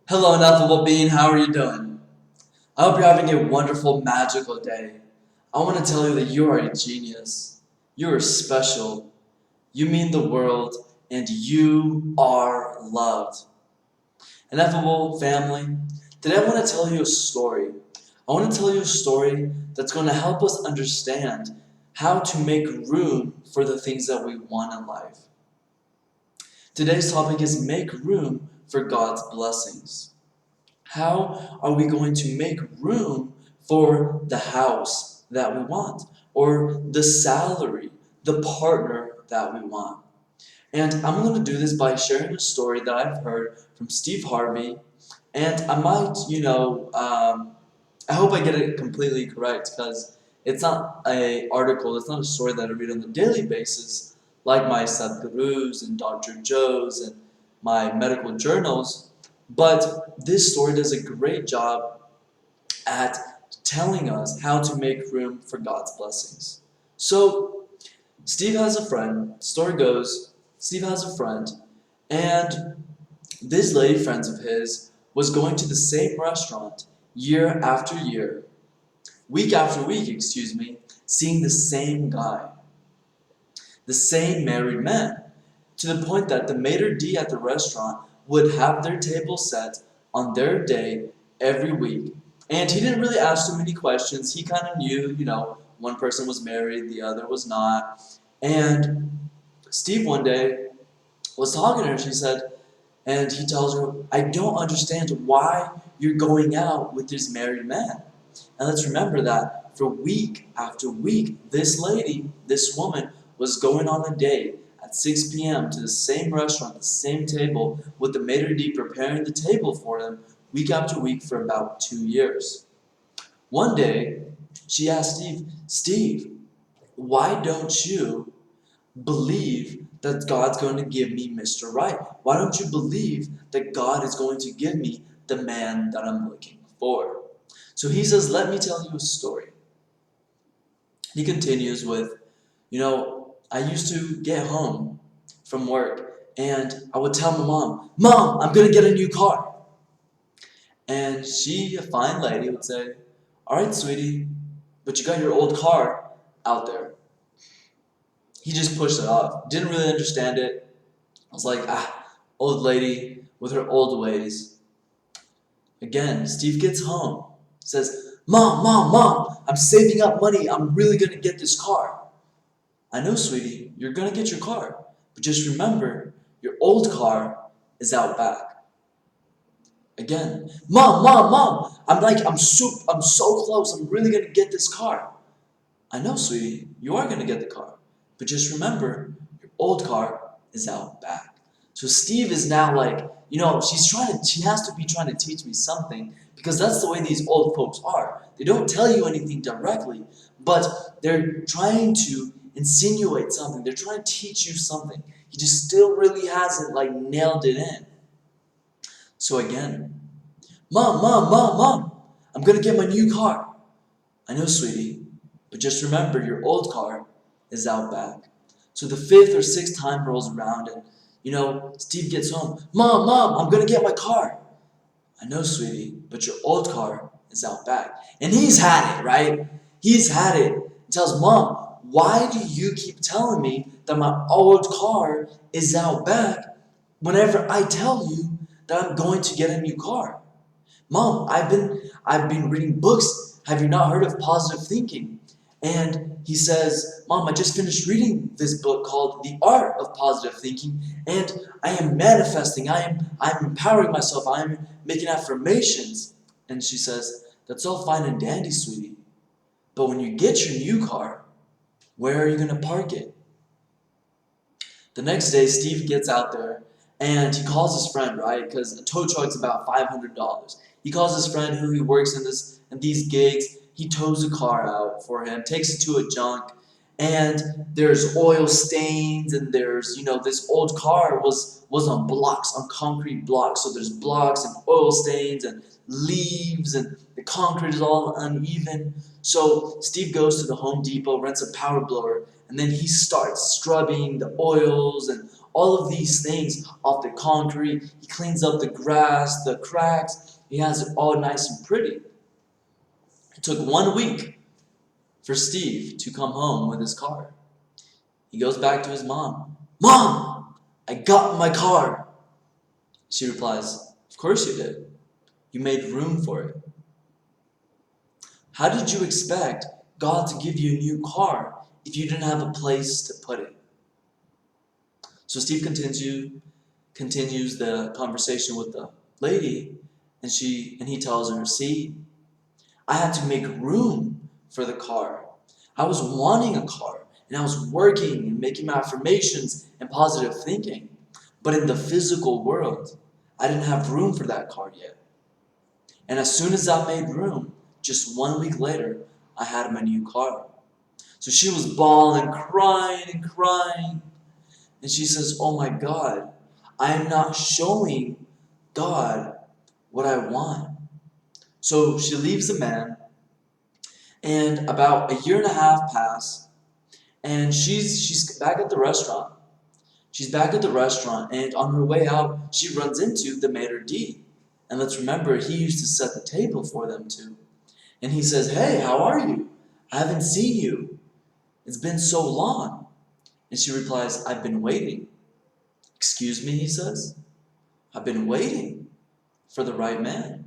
Hello, ineffable being. How are you doing? I hope you're having a wonderful, magical day. I want to tell you that you are a genius. You are special. You mean the world, and you are loved. Ineffable family, today I want to tell you a story. I want to tell you a story that's going to help us understand how to make room for the things that we want in life. Today's topic is make room for God's blessings. How are we going to make room for the house that we want, or the salary, the partner that we want? And I'm going to do this by sharing a story that I've heard from Steve Harvey, and I might, I hope I get it completely correct because it's not an article, it's not a story that I read on a daily basis, like my Sadhgurus and Dr. Joes and my medical journals, but this story does a great job at telling us how to make room for God's blessings. So, Steve has a friend, story goes, Steve has a friend, and this lady friends of his was going to the same restaurant year after year, week after week, seeing the same guy, the same married man, to the point that the maitre d' at the restaurant would have their table set on their day every week. And he didn't really ask too many questions. He kind of knew, one person was married, the other was not. And Steve one day was talking to her, she said, and he tells her, I don't understand why you're going out with this married man. And let's remember that for week after week, this lady, this woman, was going on a date at 6 p.m. to the same restaurant, the same table, with the maitre d' preparing the table for them week after week for about 2 years. One day, she asked Steve, why don't you believe that God's going to give me Mr. Right? Why don't you believe that God is going to give me the man that I'm looking for? So he says, let me tell you a story. He continues with, I used to get home from work and I would tell my mom, Mom, I'm going to get a new car. And she, a fine lady, would say, all right, sweetie, but you got your old car out there. He just pushed it off. Didn't really understand it. I was like, old lady with her old ways. Again, Steve gets home, says, Mom, I'm saving up money. I'm really going to get this car. I know, sweetie, you're going to get your car. But just remember, your old car is out back. Again, Mom, I'm so close. I'm really going to get this car. I know, sweetie, you are going to get the car. But just remember, your old car is out back. So Steve is now like, she has to be trying to teach me something because that's the way these old folks are. They don't tell you anything directly, but they're trying to insinuate something. They're trying to teach you something. He just still really hasn't nailed it in. So again, Mom, I'm going to get my new car. I know, sweetie, but just remember your old car is out back. So the fifth or sixth time rolls around and, Steve gets home. Mom, I'm going to get my car. I know, sweetie, but your old car is out back. And he's had it, right? He's had it. He tells Mom, why do you keep telling me that my old car is out back whenever I tell you that I'm going to get a new car? Mom, I've been reading books. Have you not heard of positive thinking? And he says, Mom, I just finished reading this book called The Art of Positive Thinking, and I am manifesting. I'm empowering myself. I'm making affirmations. And she says, that's all fine and dandy, sweetie. But when you get your new car, where are you going to park it? The next day, Steve gets out there, and he calls his friend, right? Because a tow truck's about $500. He calls his friend who he works in these gigs. He tows a car out for him, takes it to a junk, and there's oil stains, and there's, this old car was on blocks, on concrete blocks. So there's blocks and oil stains and leaves, and the concrete is all uneven. So Steve goes to the Home Depot, rents a power blower, and then he starts scrubbing the oils and all of these things off the concrete. He cleans up the grass, the cracks. He has it all nice and pretty. It took 1 week for Steve to come home with his car. He goes back to his mom. Mom, I got my car. She replies, of course you did. You made room for it. How did you expect God to give you a new car if you didn't have a place to put it? So Steve continues the conversation with the lady, and he tells her, see, I had to make room for the car. I was wanting a car, and I was working and making my affirmations and positive thinking. But in the physical world, I didn't have room for that car yet. And as soon as I made room, just 1 week later, I had my new car. So she was bawling, crying and crying. And she says, oh my God, I am not showing God what I want. So she leaves the man, and about 1.5 years pass, and she's back at the restaurant. She's back at the restaurant, and on her way out, she runs into the maitre d'. And let's remember, he used to set the table for them too. And he says, hey, how are you? I haven't seen you. It's been so long. And she replies, I've been waiting. Excuse me, he says. I've been waiting for the right man.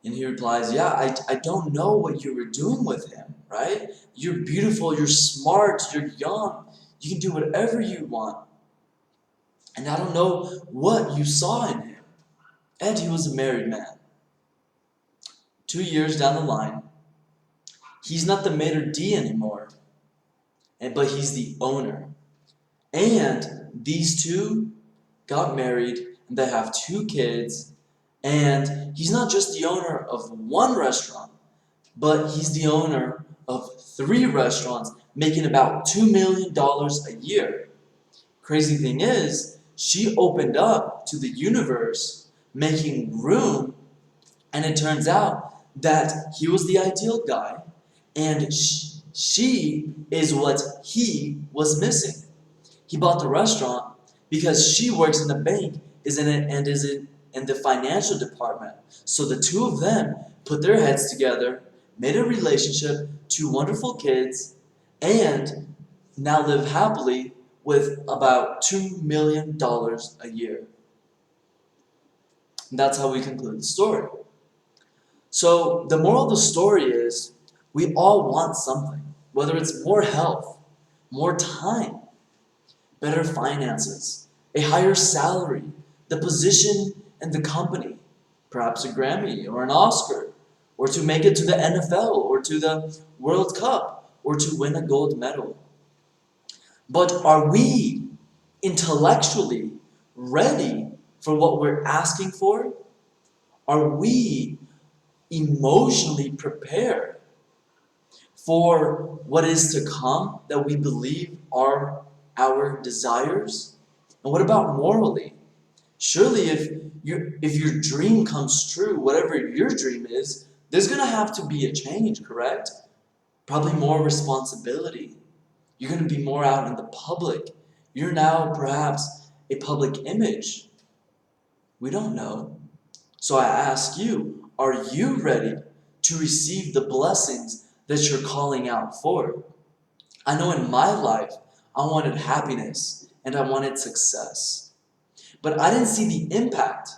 And he replies, yeah, I don't know what you were doing with him, right? You're beautiful, you're smart, you're young. You can do whatever you want. And I don't know what you saw in him. And he was a married man. 2 years down the line, he's not the maitre d' anymore, but he's the owner. And these two got married, and they have 2 kids, and he's not just the owner of 1 restaurant, but he's the owner of 3 restaurants, making about $2 million a year. Crazy thing is, she opened up to the universe, making room, and it turns out that he was the ideal guy, and she is what he was missing. He bought the restaurant because she works in the bank, is in the financial department. So the 2 of them put their heads together, made a relationship, 2 wonderful kids, and now live happily with about $2 million a year. And that's how we conclude the story. So the moral of the story is, we all want something, whether it's more health, more time, better finances, a higher salary, the position in the company, perhaps a Grammy or an Oscar, or to make it to the NFL or to the World Cup, or to win a gold medal. But are we intellectually ready for what we're asking for? Are we emotionally prepared for what is to come that we believe are our desires? And what about morally? Surely if your dream comes true, whatever your dream is, there's going to have to be a change, correct? Probably more responsibility. You're going to be more out in the public. You're now perhaps a public image. We don't know. So I ask you, are you ready to receive the blessings that you're calling out for? I know in my life, I wanted happiness and I wanted success. But I didn't see the impact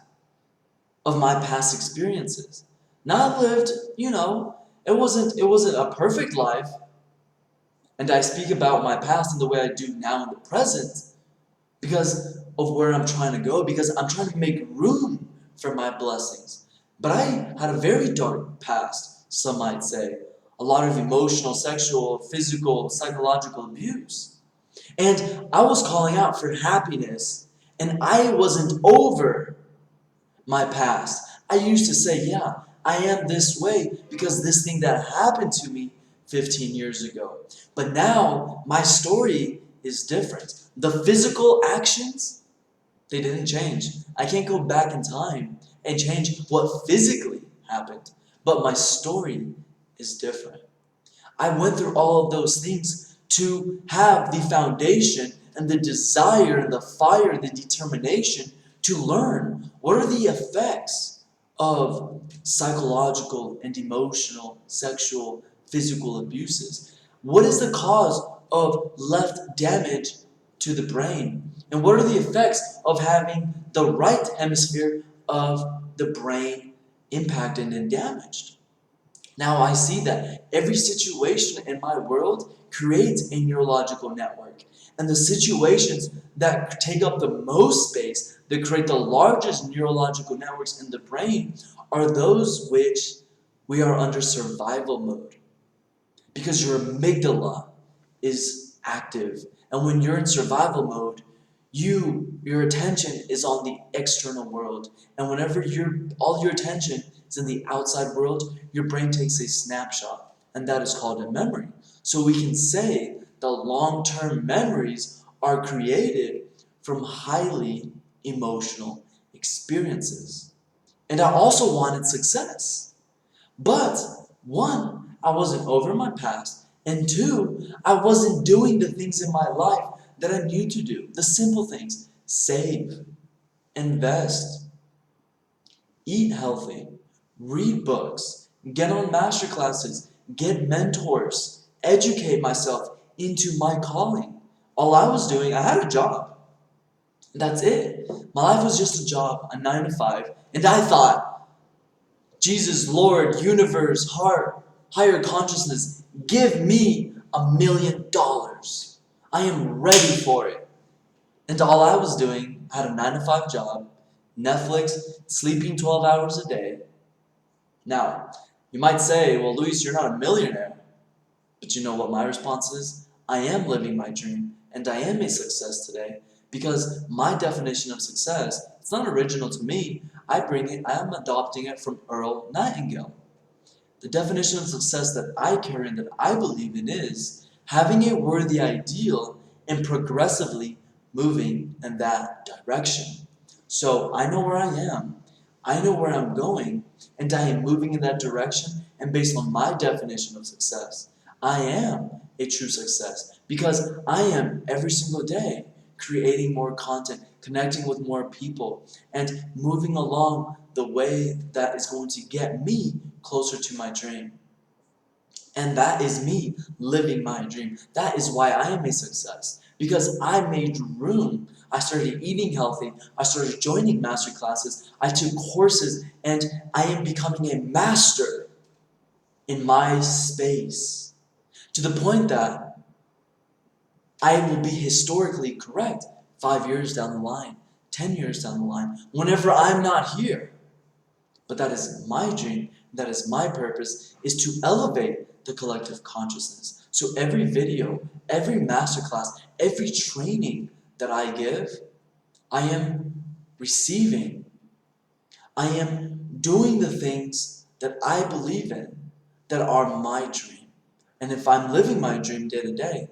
of my past experiences. Now I lived, it wasn't a perfect life. And I speak about my past in the way I do now in the present because of where I'm trying to go, because I'm trying to make room for my blessings. But I had a very dark past, some might say. A lot of emotional, sexual, physical, psychological abuse. And I was calling out for happiness, and I wasn't over my past. I used to say, yeah, I am this way because this thing that happened to me 15 years ago. But now, my story is different. The physical actions, they didn't change. I can't go back in time and change what physically happened. But my story is different. I went through all of those things to have the foundation and the desire and the fire and the determination to learn what are the effects of psychological and emotional, sexual, physical abuses. What is the cause of left damage to the brain? And what are the effects of having the right hemisphere of the brain impacted and damaged? Now I see that every situation in my world creates a neurological network. And the situations that take up the most space, that create the largest neurological networks in the brain, are those which we are under survival mode. Because your amygdala is active. And when you're in survival mode, your attention is on the external world. And whenever all your attention is in the outside world, your brain takes a snapshot. And that is called a memory. So we can say the long-term memories are created from highly emotional experiences. And I also wanted success. But one, I wasn't over my past. And two, I wasn't doing the things in my life that I knew to do. The simple things. Save, invest, eat healthy, read books, get on master classes, get mentors, educate myself into my calling. All I was doing, I had a job. That's it. My life was just a job, a 9 to 5. And I thought, Jesus, Lord, universe, heart, higher consciousness, give me $1 million. I am ready for it. And all I was doing, I had a 9 to 5 job, Netflix, sleeping 12 hours a day. Now, you might say, well, Luis, you're not a millionaire. But you know what my response is? I am living my dream, and I am a success today. Because my definition of success, it's not original to me. I am adopting it from Earl Nightingale. The definition of success that I carry and that I believe in is having a worthy ideal and progressively moving in that direction. So I know where I am, I know where I'm going, and I am moving in that direction, and based on my definition of success, I am a true success because I am every single day creating more content, connecting with more people, and moving along the way that is going to get me closer to my dream. And that is me living my dream. That is why I am a success. Because I made room. I started eating healthy. I started joining master classes. I took courses, and I am becoming a master in my space. To the point that I will be historically correct 5 years down the line, 10 years down the line, whenever I'm not here. But that is my dream, that is my purpose, is to elevate the collective consciousness. So every video, every masterclass, every training that I give, I am receiving. I am doing the things that I believe in, that are my dream. And if I'm living my dream day to day,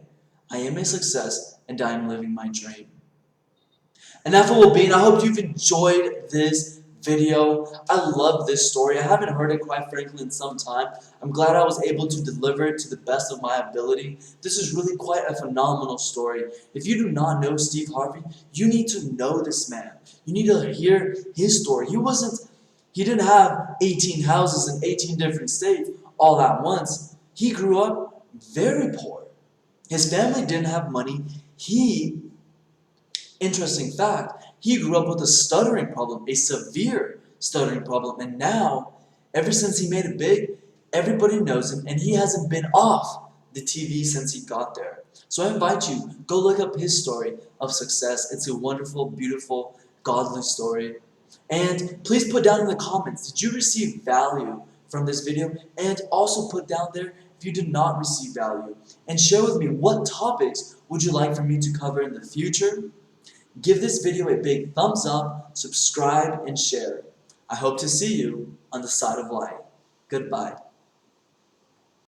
I am a success and I am living my dream. And that's what will be, and I hope you've enjoyed this video. I love this story. I haven't heard it, quite frankly, in some time. I'm glad I was able to deliver it to the best of my ability. This is really quite a phenomenal story. If you do not know Steve Harvey, you need to know this man. You need to hear his story. He didn't have 18 houses in 18 different states all at once. He grew up very poor. His family didn't have money. Interesting fact, he grew up with a stuttering problem, a severe stuttering problem, and now, ever since he made it big, everybody knows him, and he hasn't been off the TV since he got there. So I invite you, go look up his story of success. It's a wonderful, beautiful, godly story. And please put down in the comments, did you receive value from this video? And also put down there if you did not receive value. And share with me, what topics would you like for me to cover in the future? Give this video a big thumbs up, subscribe, and share. I hope to see you on the side of light. Goodbye.